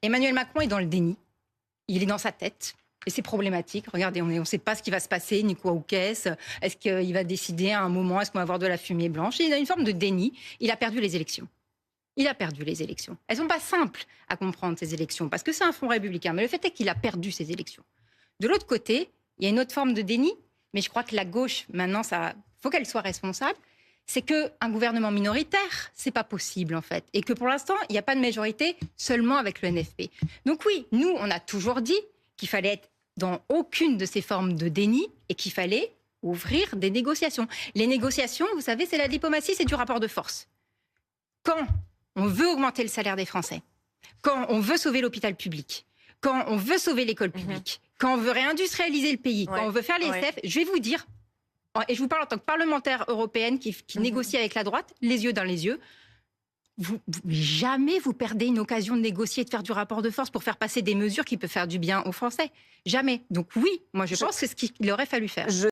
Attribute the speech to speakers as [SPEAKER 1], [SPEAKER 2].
[SPEAKER 1] Emmanuel Macron est dans le déni. Il est dans sa tête. Et c'est problématique. Regardez, on ne sait pas ce qui va se passer, ni quoi ou qu'est-ce. Est-ce qu'il va décider à un moment, est-ce qu'on va avoir de la fumée blanche? Il a une forme de déni. Il a perdu les élections. Il a perdu les élections. Elles ne sont pas simples à comprendre, ces élections, parce que c'est un fonds républicain. Mais le fait est qu'il a perdu ces élections. De l'autre côté, il y a une autre forme de déni, mais je crois que la gauche, maintenant, faut qu'elle soit responsable. C'est qu'un gouvernement minoritaire, c'est pas possible, en fait. Et que pour l'instant, il n'y a pas de majorité seulement avec le NFP. Donc oui, nous, on a toujours dit qu'il fallait être dans aucune de ces formes de déni et qu'il fallait ouvrir des négociations. Les négociations, vous savez, c'est la diplomatie, c'est du rapport de force. Quand on veut augmenter le salaire des Français, quand on veut sauver l'hôpital public, quand on veut sauver l'école publique, quand on veut réindustrialiser le pays, quand on veut faire les SF, je vais vous dire, et je vous parle en tant que parlementaire européenne qui négocie avec la droite, les yeux dans les yeux, jamais vous perdez une occasion de négocier et de faire du rapport de force pour faire passer des mesures qui peuvent faire du bien aux Français. Jamais. Donc oui, moi je pense que c'est ce qu'il aurait fallu faire.